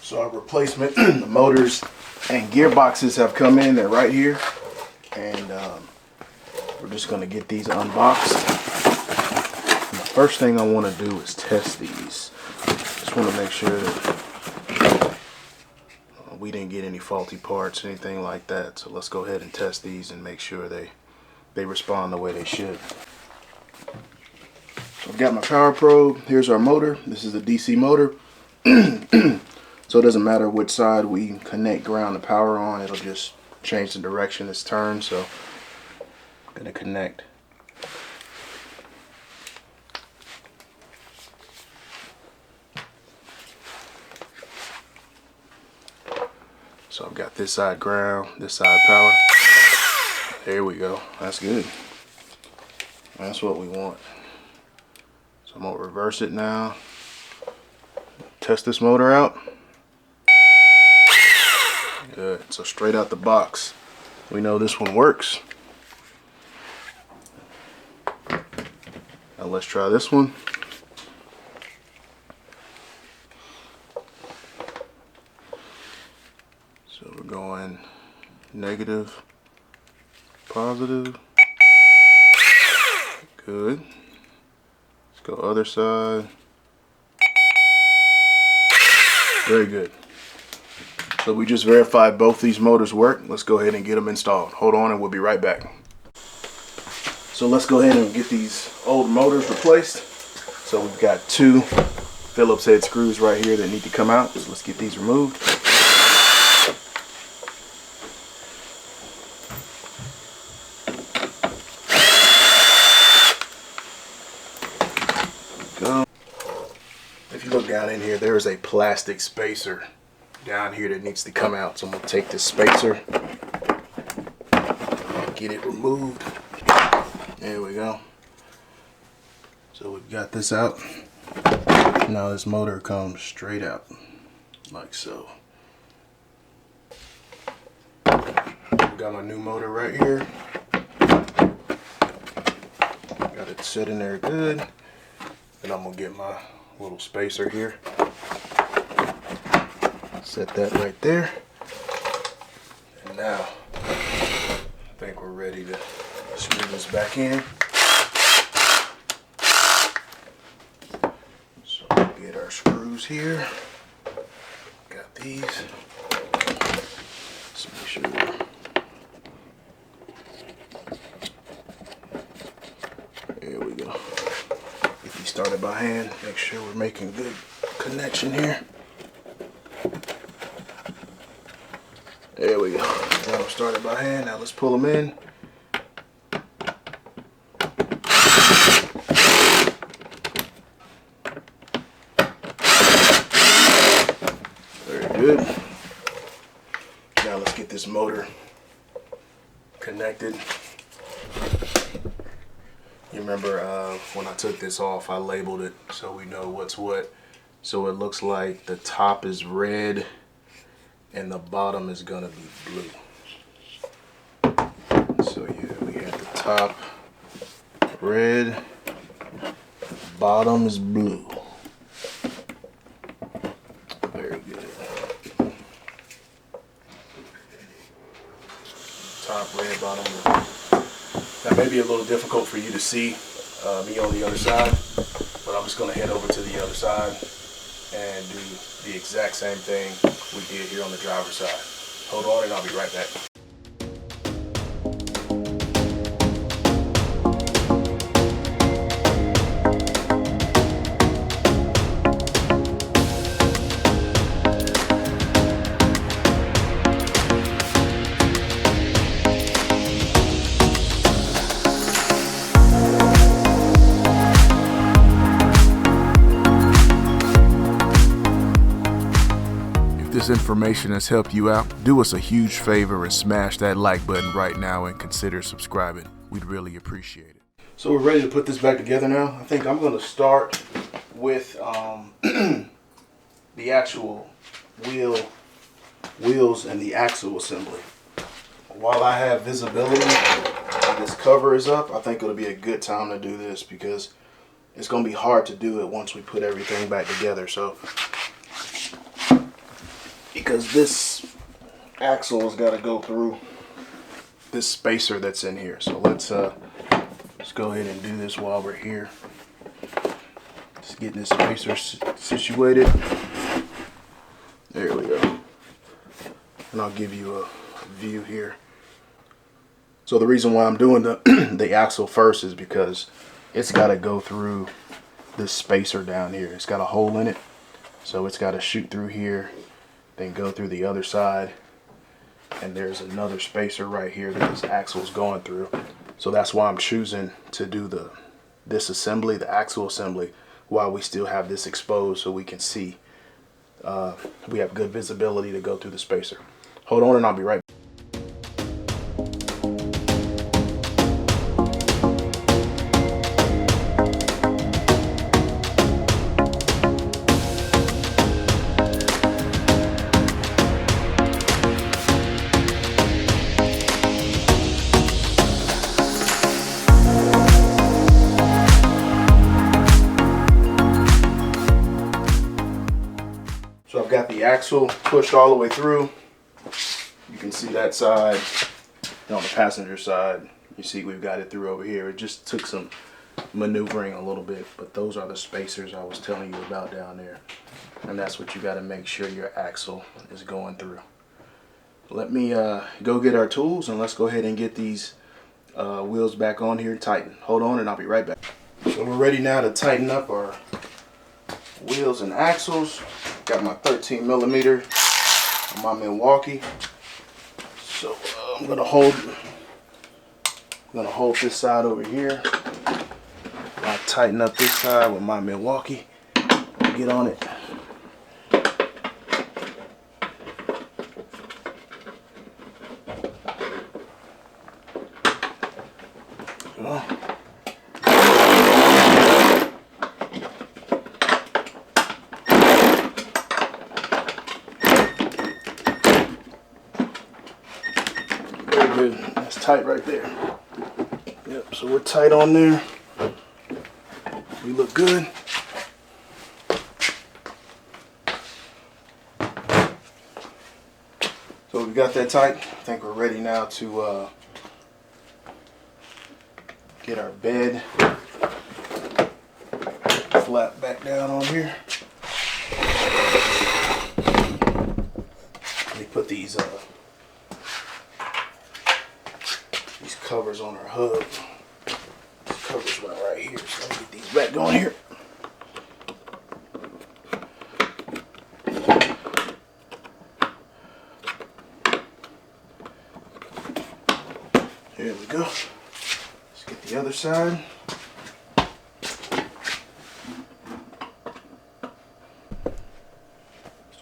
So our replacement, the motors and gearboxes have come in. They're right here. And we're just going to get these unboxed. And the first thing I want to do is test these. Just want to make sure that we didn't get any faulty parts, anything like that. So let's go ahead and test these and make sure they respond the way they should. So I've got my power probe. Here's our motor. This is a DC motor. So it doesn't matter which side we connect ground the power on, it'll just change the direction it's turned. So I'm going to connect. So I've got this side ground, this side power. There we go. That's good. That's what we want. So I'm going to reverse it now. Test this motor out. Good. So straight out the box, we know this one works. Now let's try this one. So we're going negative, positive. Good. Let's go other side. Very good. So we just verified both these motors work. Let's go ahead and get them installed. Hold on and we'll be right back. So let's go ahead and get these old motors replaced. So we've got 2 Phillips head screws right here that need to come out. So let's get these removed. Go. If you look down in here, there is a plastic spacer down here that needs to come out. So I'm going to take this spacer, get it removed. There we go. So we've got this out. Now this motor comes straight out like so. We've got my new motor right here. Got it set in there good. And I'm going to get my little spacer here. Set that right there. And now I think we're ready to screw this back in. So we'll get our screws here. Got these. Let's make sure there we go. Get these started by hand. Make sure we're making good connection here. There we go. Now I'm started by hand. Now let's pull them in. Very good. Now let's get this motor connected. You remember when I took this off, I labeled it so we know what's what. So it looks like the top is red and the bottom is gonna be blue. So yeah, we had the top red, bottom is blue. Very good. Top red, bottom blue. That may be a little difficult for you to see me on the other side, but I'm just gonna head over to the other side and do the exact same thing we did here on the driver's side. Hold on and I'll be right back. This information has helped you out, do us a huge favor and smash that like button right now and consider subscribing. We'd really appreciate it. So we're ready to put this back together now. I think I'm going to start with the actual wheels and the axle assembly. While I have visibility and this cover is up, I think it'll be a good time to do this because it's going to be hard to do it once we put everything back together. So because this axle has got to go through this spacer that's in here. So let's go ahead and do this while we're here. Just getting this spacer situated. There we go. And I'll give you a view here. So the reason why I'm doing the axle first is because it's got to go through this spacer down here. It's got a hole in it, so it's got to shoot through here, then go through the other side, and there's another spacer right here that this axle is going through. So that's why I'm choosing to do this assembly, the axle assembly, while we still have this exposed, so we can see. We have good visibility to go through the spacer. Hold on and I'll be right back. So I've got the axle pushed all the way through. You can see that side. And on the passenger side, you see we've got it through over here. It just took some maneuvering a little bit, but those are the spacers I was telling you about down there. And that's what you got to make sure your axle is going through. Let me go get our tools and let's go ahead and get these wheels back on here and tighten. Hold on and I'll be right back. So we're ready now to tighten up our wheels and axles. Got my 13mm on my Milwaukee. So I'm gonna hold this side over here. I'll tighten up this side with my Milwaukee. Get on it. Very good. That's tight right there. Yep, so we're tight on there. We look good. So we got that tight. I think we're ready now to get our bed flat back down on here. Let me put these covers on our hub. These covers went right here, so let me get these back on here. There we go. Let's get the other side. Let's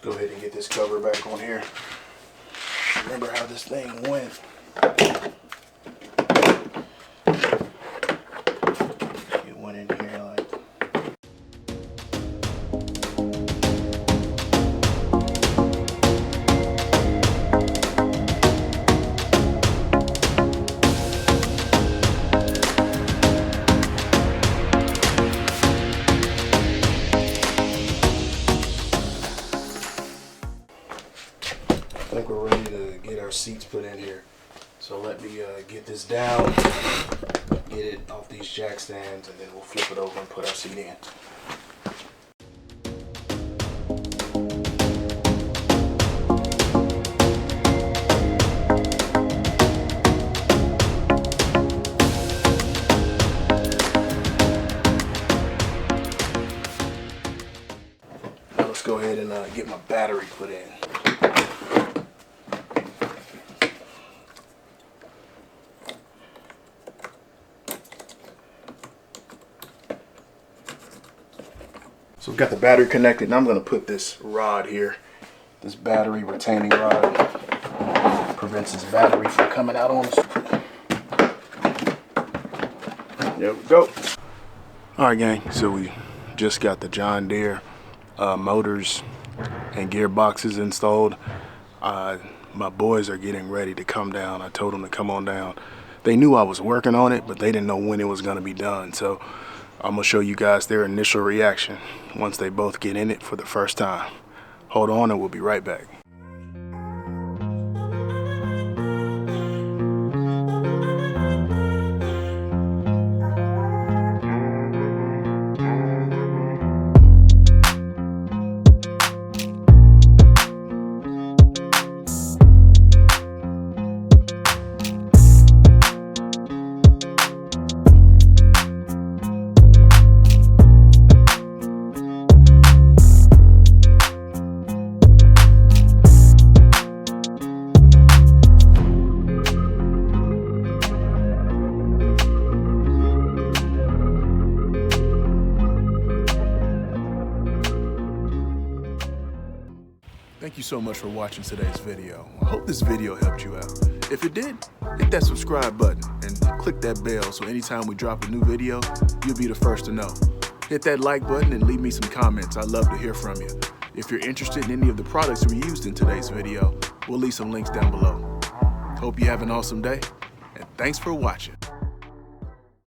go ahead and get this cover back on here. Remember how this thing went. It went in here like. I think we're ready to get our seats put in here. So let me get this down, get it off these jack stands, and then we'll flip it over and put our seat in. Now let's go ahead and get my battery put in. So we've got the battery connected, and I'm going to put this rod here, this battery retaining rod, prevents this battery from coming out on us. There we go. Alright gang, so we just got the John Deere motors and gearboxes installed. My boys are getting ready to come down. I told them to come on down. They knew I was working on it, but they didn't know when it was going to be done. So I'm going to show you guys their initial reaction once they both get in it for the first time. Hold on and we'll be right back. Thank you so much for watching today's video. I hope this video helped you out. If it did, hit that subscribe button and click that bell so anytime we drop a new video, you'll be the first to know. Hit that like button and leave me some comments. I'd love to hear from you. If you're interested in any of the products we used in today's video, we'll leave some links down below. Hope you have an awesome day, and thanks for watching.